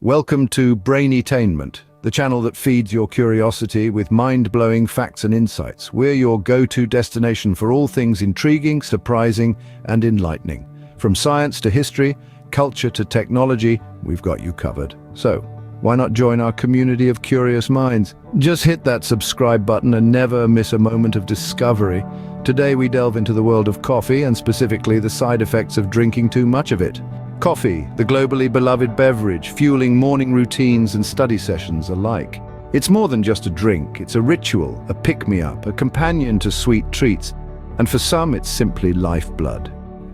Welcome to Brainetainment, the channel that feeds your curiosity with mind-blowing facts and insights. We're your go-to destination for all things intriguing, surprising, and enlightening. From science to history, culture to technology, we've got you covered. So, why not join our community of curious minds? Just hit that subscribe button and never miss a moment of discovery. Today we delve into the world of coffee and specifically the side effects of drinking too much of it. Coffee, the globally beloved beverage, fueling morning routines and study sessions alike. It's more than just a drink, it's a ritual, a pick-me-up, a companion to sweet treats, and for some it's simply lifeblood.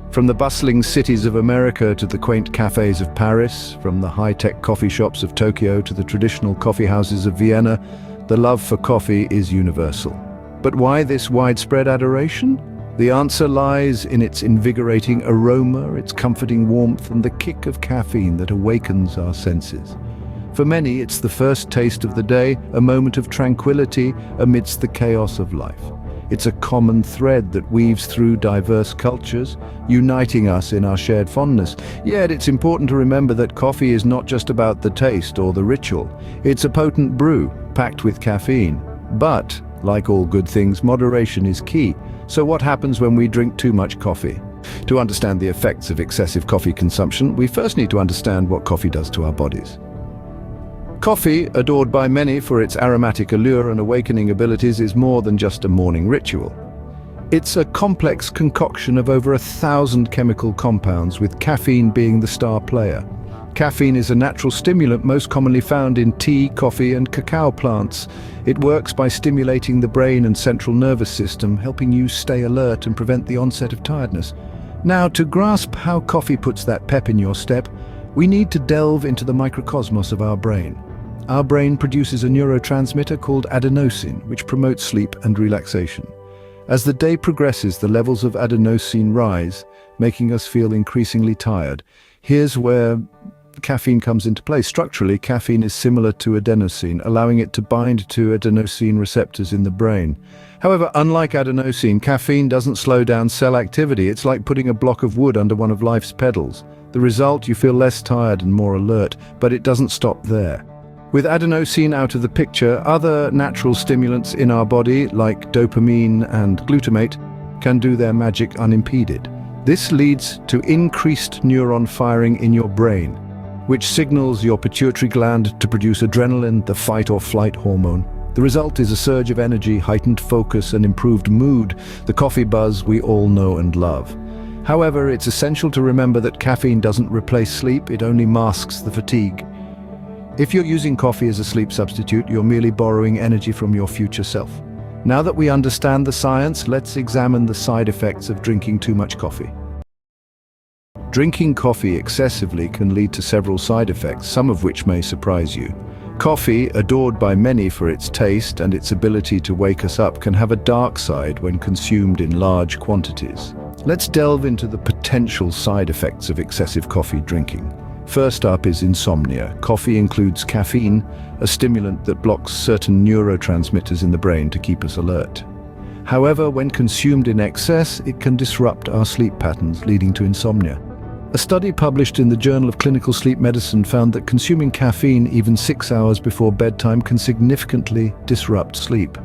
From the bustling cities of America to the quaint cafes of Paris, from the high-tech coffee shops of Tokyo to the traditional coffee houses of Vienna, the love for coffee is universal. But why this widespread adoration? The answer lies in its invigorating aroma, its comforting warmth, and the kick of caffeine that awakens our senses. For many, it's the first taste of the day, a moment of tranquility amidst the chaos of life. It's a common thread that weaves through diverse cultures, uniting us in our shared fondness. Yet it's important to remember that coffee is not just about the taste or the ritual. It's a potent brew, packed with caffeine. But, like all good things, moderation is key. So what happens when we drink too much coffee? To understand the effects of excessive coffee consumption, we first need to understand what coffee does to our bodies. Coffee, adored by many for its aromatic allure and awakening abilities, is more than just a morning ritual. It's a complex concoction of over 1,000 chemical compounds, with caffeine being the star player. Caffeine is a natural stimulant most commonly found in tea, coffee, and cacao plants. It works by stimulating the brain and central nervous system, helping you stay alert and prevent the onset of tiredness. Now, to grasp how coffee puts that pep in your step, we need to delve into the microcosmos of our brain. Our brain produces a neurotransmitter called adenosine, which promotes sleep and relaxation. As the day progresses, the levels of adenosine rise, making us feel increasingly tired. Here's where caffeine comes into play. Structurally, caffeine is similar to adenosine, allowing it to bind to adenosine receptors in the brain. However, unlike adenosine, caffeine doesn't slow down cell activity. It's like putting a block of wood under one of life's pedals. The result, you feel less tired and more alert, but it doesn't stop there. With adenosine out of the picture, other natural stimulants in our body, like dopamine and glutamate, can do their magic unimpeded. This leads to increased neuron firing in your brain, which signals your pituitary gland to produce adrenaline, the fight-or-flight hormone. The result is a surge of energy, heightened focus, and improved mood, the coffee buzz we all know and love. However, it's essential to remember that caffeine doesn't replace sleep, it only masks the fatigue. If you're using coffee as a sleep substitute, you're merely borrowing energy from your future self. Now that we understand the science, let's examine the side effects of drinking too much coffee. Drinking coffee excessively can lead to several side effects, some of which may surprise you. Coffee, adored by many for its taste and its ability to wake us up, can have a dark side when consumed in large quantities. Let's delve into the potential side effects of excessive coffee drinking. First up is insomnia. Coffee includes caffeine, a stimulant that blocks certain neurotransmitters in the brain to keep us alert. However, when consumed in excess, it can disrupt our sleep patterns, leading to insomnia. A study published in the Journal of Clinical Sleep Medicine found that consuming caffeine even 6 hours before bedtime can significantly disrupt sleep.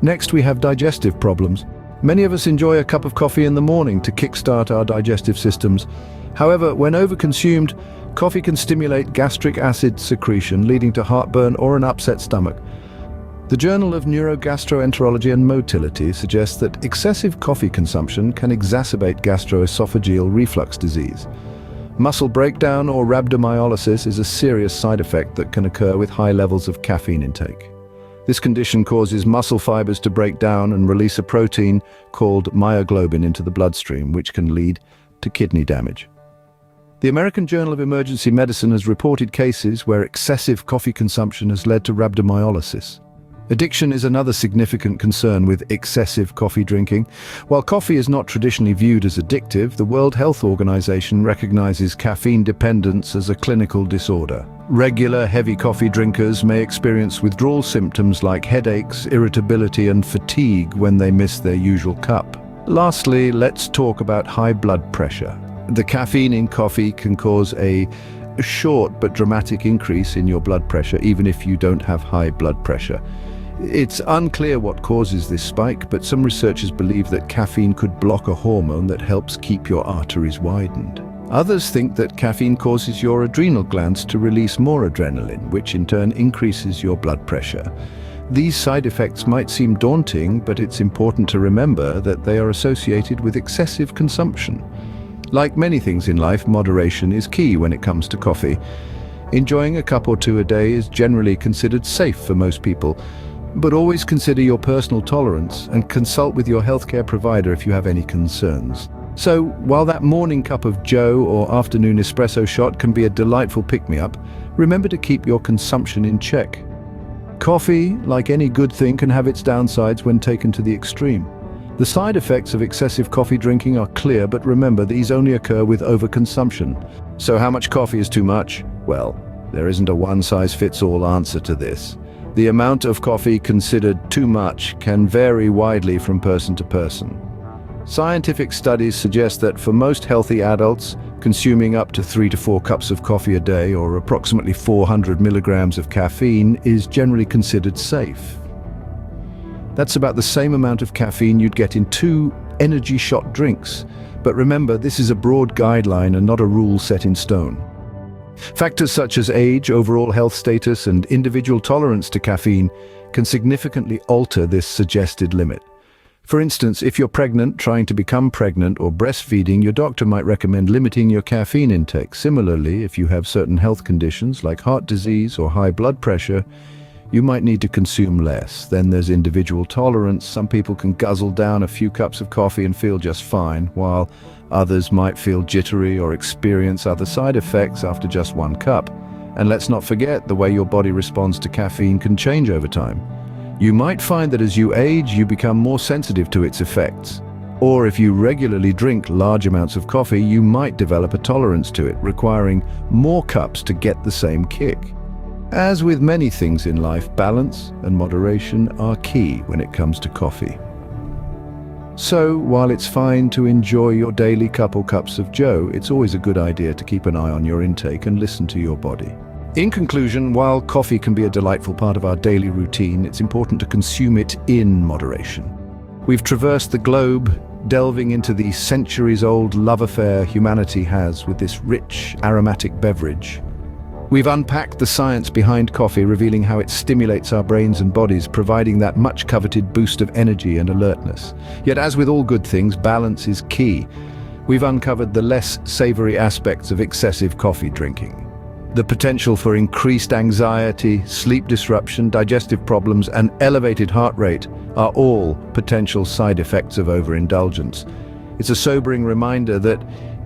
Next, we have digestive problems. Many of us enjoy a cup of coffee in the morning to kickstart our digestive systems. However, when overconsumed, coffee can stimulate gastric acid secretion, leading to heartburn or an upset stomach. The Journal of Neurogastroenterology and Motility suggests that excessive coffee consumption can exacerbate gastroesophageal reflux disease. Muscle breakdown or rhabdomyolysis is a serious side effect that can occur with high levels of caffeine intake. This condition causes muscle fibers to break down and release a protein called myoglobin into the bloodstream, which can lead to kidney damage. The American Journal of Emergency Medicine has reported cases where excessive coffee consumption has led to rhabdomyolysis. Addiction is another significant concern with excessive coffee drinking. While coffee is not traditionally viewed as addictive, the World Health Organization recognizes caffeine dependence as a clinical disorder. Regular heavy coffee drinkers may experience withdrawal symptoms like headaches, irritability, and fatigue when they miss their usual cup. Lastly, let's talk about high blood pressure. The caffeine in coffee can cause a a short but dramatic increase in your blood pressure, even if you don't have high blood pressure. It's unclear what causes this spike, but some researchers believe that caffeine could block a hormone that helps keep your arteries widened. Others think that caffeine causes your adrenal glands to release more adrenaline, which in turn increases your blood pressure. These side effects might seem daunting, but it's important to remember that they are associated with excessive consumption. Like many things in life, moderation is key when it comes to coffee. Enjoying a cup or two a day is generally considered safe for most people, but always consider your personal tolerance and consult with your healthcare provider if you have any concerns. So, while that morning cup of joe or afternoon espresso shot can be a delightful pick-me-up, remember to keep your consumption in check. Coffee, like any good thing, can have its downsides when taken to the extreme. The side effects of excessive coffee drinking are clear, but remember, these only occur with overconsumption. So how much coffee is too much? Well, there isn't a one-size-fits-all answer to this. The amount of coffee considered too much can vary widely from person to person. Scientific studies suggest that for most healthy adults, consuming up to 3 to 4 cups of coffee a day, or approximately 400 milligrams of caffeine, is generally considered safe. That's about the same amount of caffeine you'd get in 2 energy shot drinks. But remember, this is a broad guideline and not a rule set in stone. Factors such as age, overall health status, and individual tolerance to caffeine can significantly alter this suggested limit. For instance, if you're pregnant, trying to become pregnant, or breastfeeding, your doctor might recommend limiting your caffeine intake. Similarly, if you have certain health conditions like heart disease or high blood pressure, you might need to consume less. Then there's individual tolerance. Some people can guzzle down a few cups of coffee and feel just fine, while others might feel jittery or experience other side effects after just 1 cup. And let's not forget, the way your body responds to caffeine can change over time. You might find that as you age, you become more sensitive to its effects. Or if you regularly drink large amounts of coffee, you might develop a tolerance to it, requiring more cups to get the same kick. As with many things in life, balance and moderation are key when it comes to coffee. So, while it's fine to enjoy your daily couple cups of joe, it's always a good idea to keep an eye on your intake and listen to your body. In conclusion, while coffee can be a delightful part of our daily routine, it's important to consume it in moderation. We've traversed the globe, delving into the centuries-old love affair humanity has with this rich, aromatic beverage. We've unpacked the science behind coffee, revealing how it stimulates our brains and bodies, providing that much-coveted boost of energy and alertness. Yet, as with all good things, balance is key. We've uncovered the less savory aspects of excessive coffee drinking. The potential for increased anxiety, sleep disruption, digestive problems, and elevated heart rate are all potential side effects of overindulgence. It's a sobering reminder that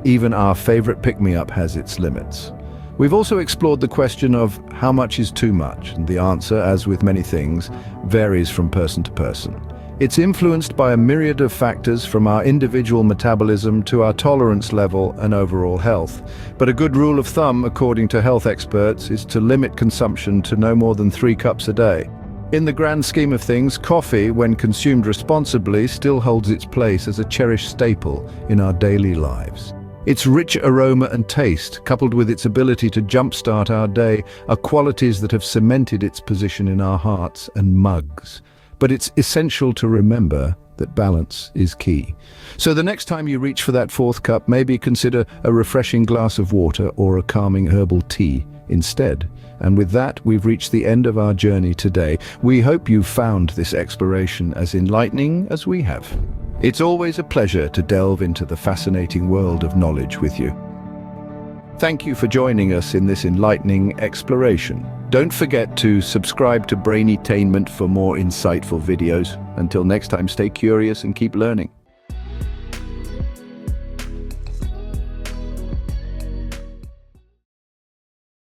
even our favorite pick-me-up has its limits. We've also explored the question of how much is too much, and the answer, as with many things, varies from person to person. It's influenced by a myriad of factors, from our individual metabolism to our tolerance level and overall health. But a good rule of thumb, according to health experts, is to limit consumption to no more than 3 cups a day. In the grand scheme of things, coffee, when consumed responsibly, still holds its place as a cherished staple in our daily lives. Its rich aroma and taste, coupled with its ability to jumpstart our day, are qualities that have cemented its position in our hearts and mugs. But it's essential to remember that balance is key. So the next time you reach for that 4th cup, maybe consider a refreshing glass of water or a calming herbal tea instead. And with that, we've reached the end of our journey today. We hope you found this exploration as enlightening as we have. It's always a pleasure to delve into the fascinating world of knowledge with you. Thank you for joining us in this enlightening exploration. Don't forget to subscribe to Brainy-tainment for more insightful videos. Until next time, stay curious and keep learning.